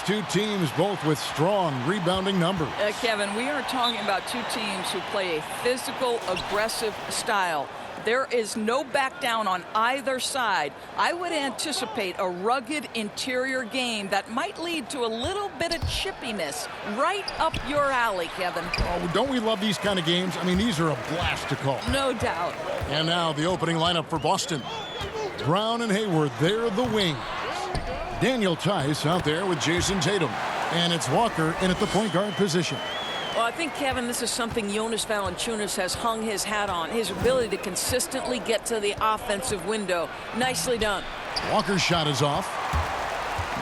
two teams both with strong rebounding numbers. Kevin, we are talking about two teams who play a physical, aggressive style. There is no back down on either side. I would anticipate a rugged interior game that might lead to a little bit of chippiness right up your alley, Kevin. Oh, don't we love these kind of games? I mean, these are a blast to call. No doubt. And now the opening lineup for Boston. Brown and Hayward, they're the wings. Daniel Tice out there with Jason Tatum. And it's Walker in at the point guard position. Well, I think, Kevin, this is something Jonas Valanciunas has hung his hat on, his ability to consistently get to the offensive window. Nicely done. Walker's shot is off.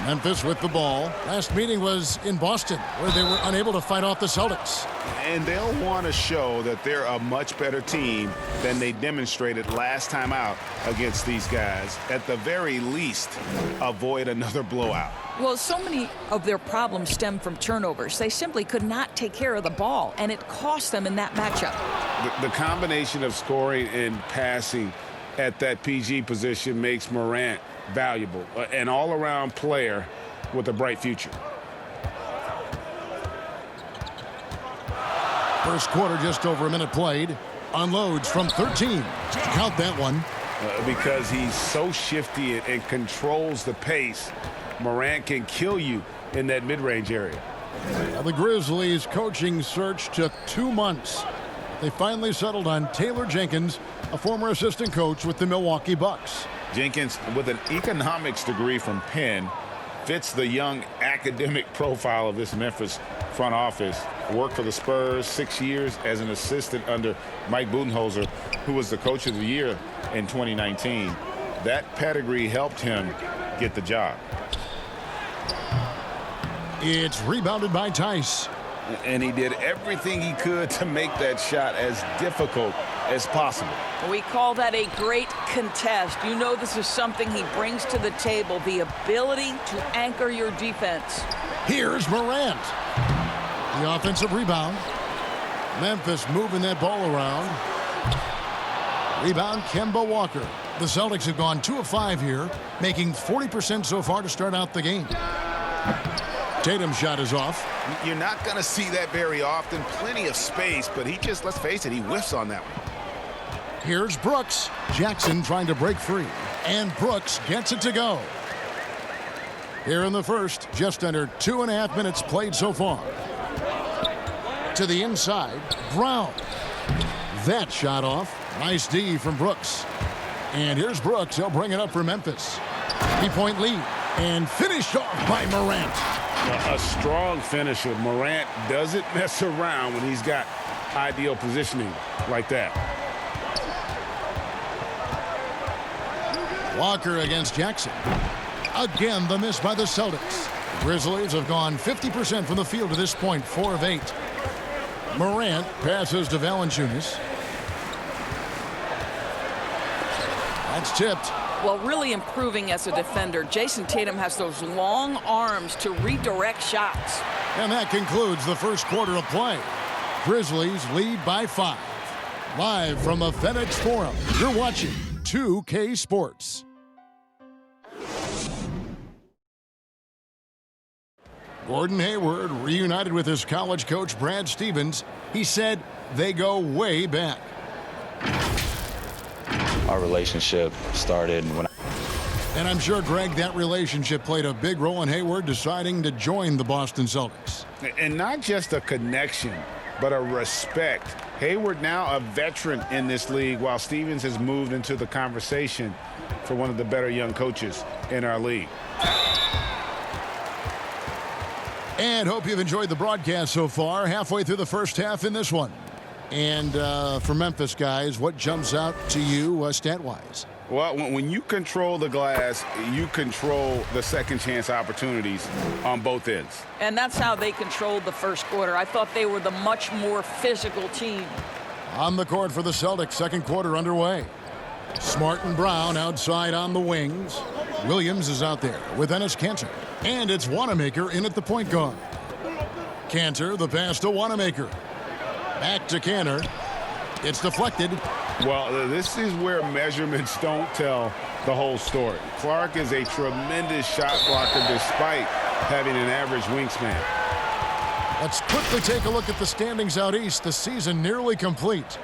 Memphis with the ball. Last meeting was in Boston, where they were unable to fight off the Celtics. And they'll want to show that they're a much better team than they demonstrated last time out against these guys. At the very least, avoid another blowout. Well, so many of their problems stem from turnovers. They simply could not take care of the ball, and it cost them in that matchup. The combination of scoring and passing at that PG position makes Morant valuable, an all-around player with a bright future. First quarter, just over a minute played. Unloads from 13. Count that one. Because he's so shifty and controls the pace, Morant can kill you in that mid-range area. The Grizzlies coaching search took 2 months. They finally settled on Taylor Jenkins, a former assistant coach with the Milwaukee Bucks. Jenkins, with an economics degree from Penn, fits the young academic profile of this Memphis front office. Worked for the Spurs 6 years as an assistant under Mike Budenholzer, who was the coach of the year in 2019. That pedigree helped him get the job. It's rebounded by Tice. And he did everything he could to make that shot as difficult as possible. We call that a great contest. You know this is something he brings to the table, the ability to anchor your defense. Here's Morant. The offensive rebound. Memphis moving that ball around. Rebound, Kemba Walker. The Celtics have gone 2 of 5 here, making 40% so far to start out the game. Tatum's shot is off. You're not going to see that very often. Plenty of space, but he just, let's face it, he whiffs on that one. Here's Brooks. Jackson trying to break free. And Brooks gets it to go. Here in the first, just under 2.5 minutes played so far. To the inside, Brown. That shot off. Nice D from Brooks. And here's Brooks. He'll bring it up for Memphis. 3-point lead. And finished off by Morant. A strong finisher. Morant doesn't mess around when he's got ideal positioning like that. Walker against Jackson. Again, the miss by the Celtics. The Grizzlies have gone 50% from the field to this point, 4 of 8. Morant passes to Valanciunas. That's tipped. Well, really improving as a defender. Jason Tatum has those long arms to redirect shots. And that concludes the first quarter of play. Grizzlies lead by 5. Live from the FedEx Forum, you're watching 2K Sports. Gordon Hayward reunited with his college coach Brad Stevens. He said they go way back. Our relationship started when And I'm sure, Greg, that relationship played a big role in Hayward deciding to join the Boston Celtics. And not just a connection, but a respect. Hayward now a veteran in this league, while Stevens has moved into the conversation for one of the better young coaches in our league. And hope you've enjoyed the broadcast so far. Halfway through the first half in this one. And for Memphis guys, what jumps out to you stat-wise? Well, when you control the glass, you control the second chance opportunities on both ends. And that's how they controlled the first quarter. I thought they were the much more physical team. On the court for the Celtics, second quarter underway. Smart and Brown outside on the wings. Williams is out there with Enes Kanter. And it's Wanamaker in at the point guard. Kanter, the pass to Wanamaker. Back to Kanter. It's deflected. Well, this is where measurements don't tell the whole story. Clark is a tremendous shot blocker despite having an average wingspan. Let's quickly take a look at the standings out east. The season nearly complete.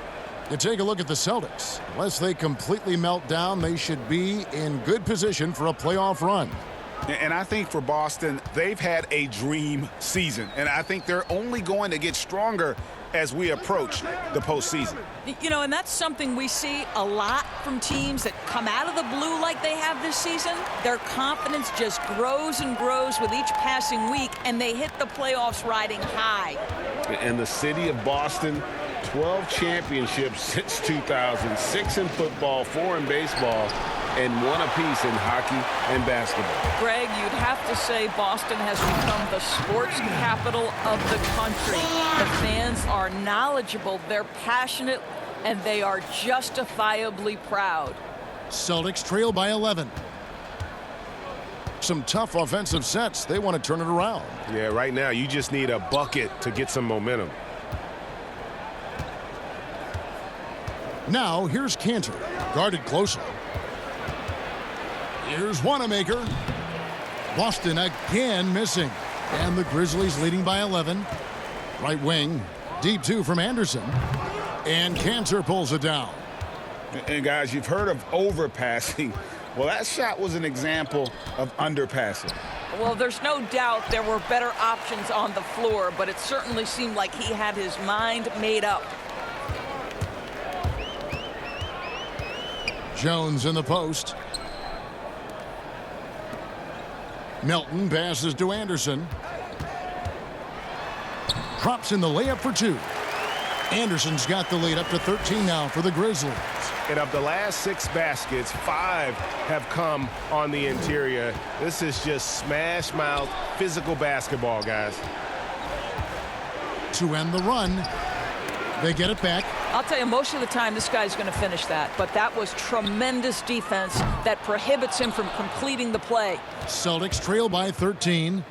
You take a look at the Celtics. Unless they completely melt down, they should be in good position for a playoff run. And I think for Boston, they've had a dream season. And I think they're only going to get stronger as we approach the postseason. You know, and that's something we see a lot from teams that come out of the blue like they have this season. Their confidence just grows and grows with each passing week, and they hit the playoffs riding high. And the city of Boston, 12 championships since 2000, 6 in football, 4 in baseball, and 1 apiece in hockey and basketball. Greg, you'd have to say Boston has become the sports capital of the country. The fans are knowledgeable, they're passionate, and they are justifiably proud. Celtics trail by 11. Some tough offensive sets. They want to turn it around. Yeah, right now you just need a bucket to get some momentum. Now here's Cantor, guarded closely. Here's Wanamaker. Boston again missing. And the Grizzlies leading by 11. Right wing, deep 2 from Anderson. And Cantor pulls it down. And guys, you've heard of overpassing. Well, that shot was an example of underpassing. Well, there's no doubt there were better options on the floor, but it certainly seemed like he had his mind made up. Jones in the post. Melton passes to Anderson. Drops in the layup for 2. Anderson's got the lead up to 13 now for the Grizzlies. And of the last 6 baskets, 5 have come on the interior. This is just smash mouth physical basketball, guys. To end the run, they get it back. I'll tell you, most of the time this guy's going to finish that, but that was tremendous defense that prohibits him from completing the play. Celtics trail by 13.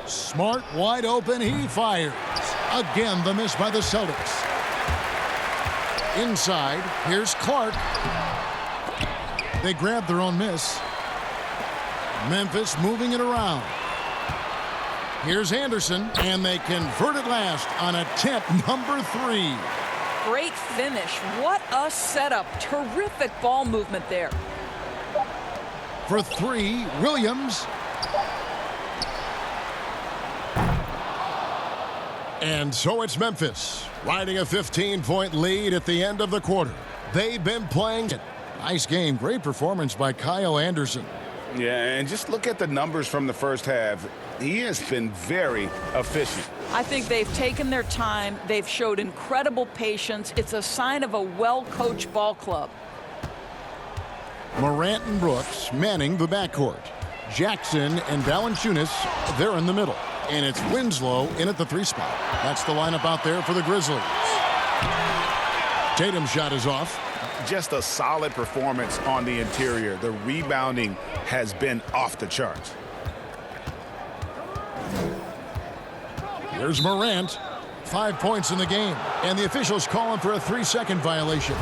Smart wide open, he fires. Again, the miss by the Celtics. Inside, here's Clark. They grab their own miss. Memphis moving it around. Here's Anderson, and they convert it last on attempt number 3. Great finish. What a setup. Terrific ball movement there. For 3, Williams. And so it's Memphis, riding a 15-point lead at the end of the quarter. They've been playing it. Nice game. Great performance by Kyle Anderson. Yeah, and just look at the numbers from the first half. He has been very efficient. I think they've taken their time. They've showed incredible patience. It's a sign of a well-coached ball club. Morant and Brooks manning the backcourt. Jackson and Valanciunas, they're in the middle. And it's Winslow in at the 3 spot. That's the lineup out there for the Grizzlies. Tatum's shot is off. Just a solid performance on the interior. The rebounding has been off the charts. Here's Morant. 5 points in the game. And the officials calling for a 3-second violation.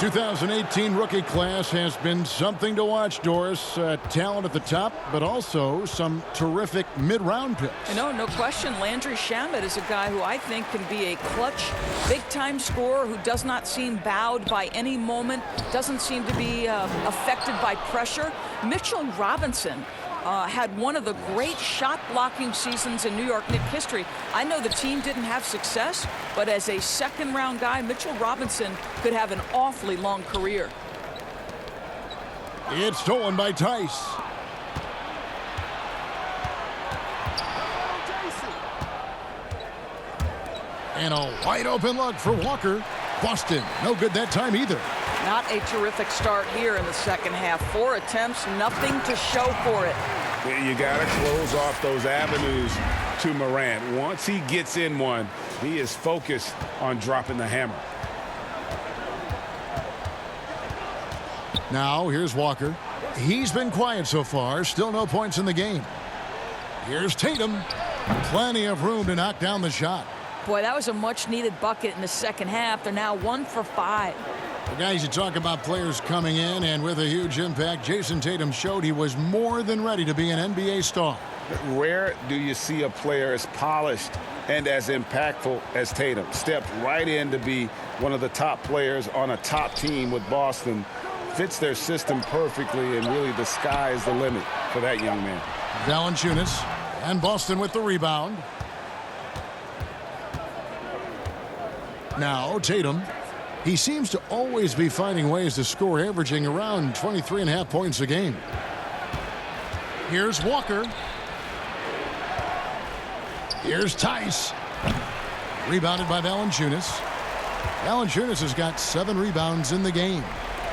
2018 rookie class has been something to watch, Doris. Talent at the top, but also some terrific mid-round picks. No question. Landry Shamet is a guy who I think can be a clutch, big-time scorer who does not seem bowed by any moment, doesn't seem to be affected by pressure. Mitchell Robinson had one of the great shot-blocking seasons in New York Knicks history. I know the team didn't have success, but as a second-round guy, Mitchell Robinson could have an awfully long career. It's stolen by Tice. And a wide-open look for Walker. Boston, no good that time either. Not a terrific start here in the second half. 4 attempts, nothing to show for it. You got to close off those avenues to Morant. Once he gets in one, he is focused on dropping the hammer. Now, here's Walker. He's been quiet so far. Still no points in the game. Here's Tatum. Plenty of room to knock down the shot. Boy, that was a much-needed bucket in the second half. They're now 1 for 5. Well, guys, you talk about players coming in and with a huge impact. Jason Tatum showed he was more than ready to be an NBA star. Rare do you see a player as polished and as impactful as Tatum. Stepped right in to be one of the top players on a top team with Boston. Fits their system perfectly, and really the sky is the limit for that young man. Valanciunas, and Boston with the rebound. Now Tatum. He seems to always be finding ways to score, averaging around 23.5 points a game. Here's Walker. Here's Tice. Rebounded by Valanciunas. Valanciunas has got 7 rebounds in the game.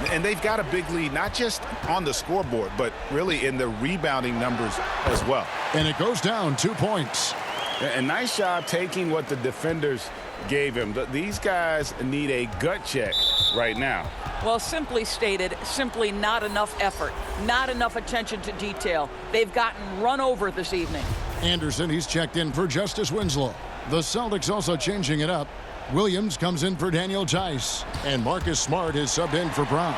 And they've got a big lead, not just on the scoreboard, but really in the rebounding numbers as well. And it goes down 2 points. A nice job taking what the defenders gave him. These guys need a gut check right now. Well, simply stated, simply not enough effort, not enough attention to detail. They've gotten run over this evening. Anderson, he's checked in for Justice Winslow. The Celtics also changing it up. Williams comes in for Daniel Tice. And Marcus Smart is subbed in for Brown.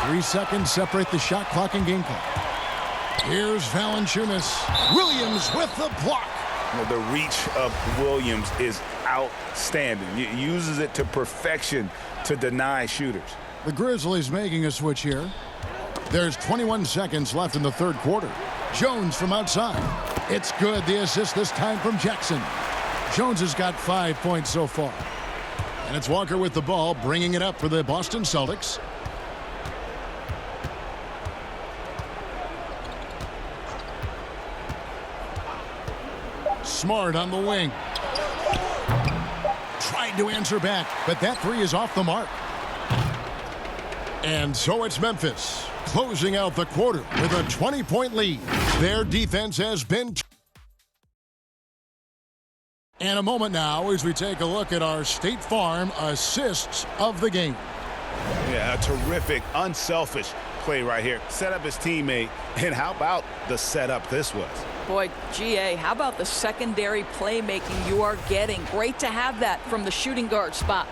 3 seconds separate the shot clock and game clock. Here's Valanciunas. Williams with the block. The reach of Williams is outstanding. He uses it to perfection to deny shooters. The Grizzlies making a switch here. There's 21 seconds left in the third quarter. Jones from outside. It's good. The assist this time from Jackson. Jones has got 5 points so far. And it's Walker with the ball, bringing it up for the Boston Celtics. Smart on the wing. Tried to answer back, but that 3 is off the mark. And so it's Memphis closing out the quarter with a 20-point lead. Their defense has been... And a moment now as we take a look at our State Farm assists of the game. Yeah, a terrific, unselfish play right here. Set up his teammate, and how about the setup this was? Boy, GA, how about the secondary playmaking you are getting? Great to have that from the shooting guard spot.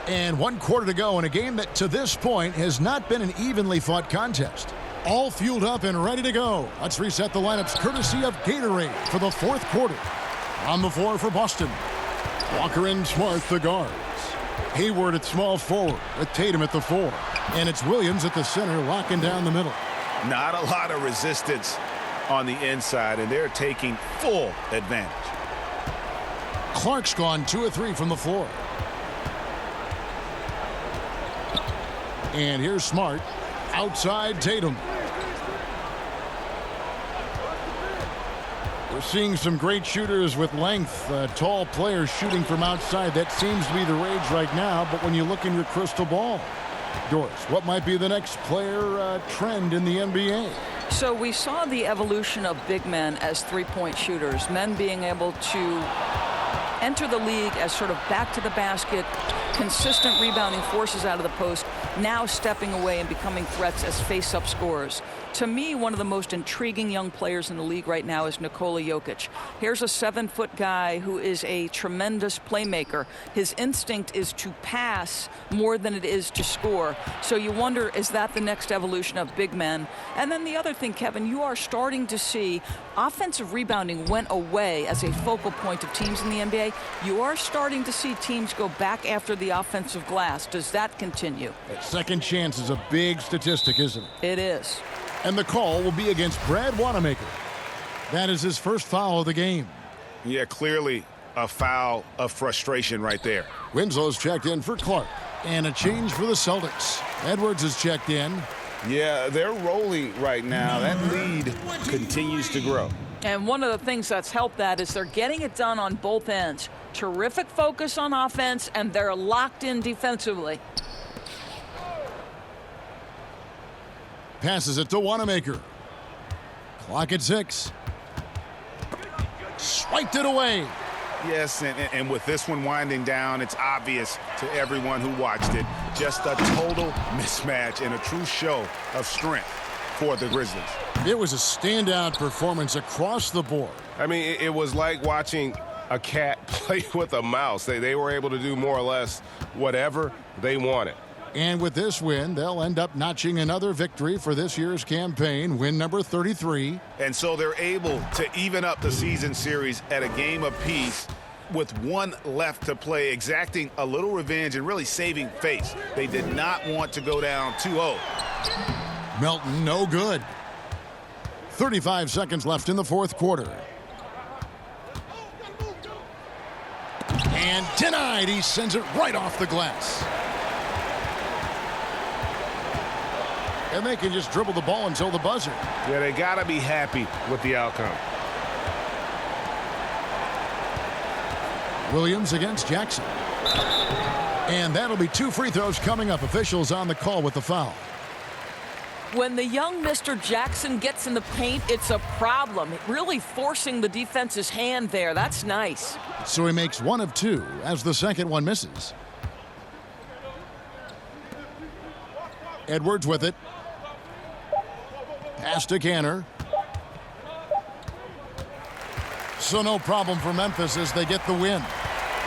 And 1 quarter to go in a game that to this point has not been an evenly fought contest. All fueled up and ready to go. Let's reset the lineups courtesy of Gatorade for the 4th quarter. On the floor for Boston. Walker and Smart, the guards. Hayward at small forward with Tatum at the 4. And it's Williams at the center locking down the middle. Not a lot of resistance on the inside, and they're taking full advantage. Clark's gone 2 of 3 from the floor. And here's Smart. Outside Tatum. We're seeing some great shooters with length, tall players shooting from outside. That seems to be the rage right now, but when you look in your crystal ball, Doris, what might be the next player trend in the NBA? So we saw the evolution of big men as three-point shooters, men being able to enter the league as sort of back to the basket, consistent rebounding forces out of the post, now stepping away and becoming threats as face-up scorers. To me, one of the most intriguing young players in the league right now is Nikola Jokic. Here's a 7-foot guy who is a tremendous playmaker. His instinct is to pass more than it is to score. So you wonder, is that the next evolution of big men? And then the other thing, Kevin, you are starting to see offensive rebounding went away as a focal point of teams in the NBA. You are starting to see teams go back after the offensive glass. Does that continue? That second chance is a big statistic, isn't it? It is. And the call will be against Brad Wanamaker. That is his first foul of the game. Yeah, clearly a foul of frustration right there. Winslow's checked in for Clark. And a change for the Celtics. Edwards is checked in. Yeah, they're rolling right now. That lead continues to grow. And one of the things that's helped that is they're getting it done on both ends. Terrific focus on offense, and they're locked in defensively. Passes it to Wanamaker. Clock at 6. Swiped it away. Yes, and with this one winding down, it's obvious to everyone who watched it. Just a total mismatch and a true show of strength for the Grizzlies. It was a standout performance across the board. I mean, it was like watching a cat play with a mouse. They were able to do more or less whatever they wanted. And with this win, they'll end up notching another victory for this year's campaign, win number 33. And so they're able to even up the season series at a game apiece with one left to play, exacting a little revenge and really saving face. They did not want to go down 2-0. Melton, no good. 35 seconds left in the fourth quarter. And denied. He sends it right off the glass. And they can just dribble the ball until the buzzer. Yeah, they got to be happy with the outcome. Williams against Jackson. And that'll be 2 free throws coming up. Officials on the call with the foul. When the young Mr. Jackson gets in the paint, it's a problem. Really forcing the defense's hand there. That's nice. So he makes 1 of 2 as the second one misses. Edwards with it. Pass to Canner. So no problem for Memphis as they get the win.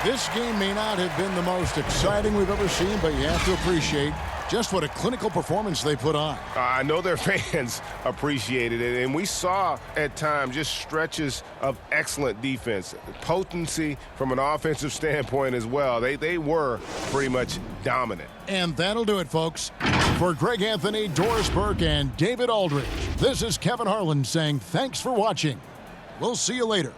This game may not have been the most exciting we've ever seen, but you have to appreciate just what a clinical performance they put on. I know their fans appreciated it, and we saw at times just stretches of excellent defense, potency from an offensive standpoint as well. They were pretty much dominant. And that'll do it, folks. For Greg Anthony, Doris Burke, and David Aldridge, this is Kevin Harlan saying thanks for watching. We'll see you later.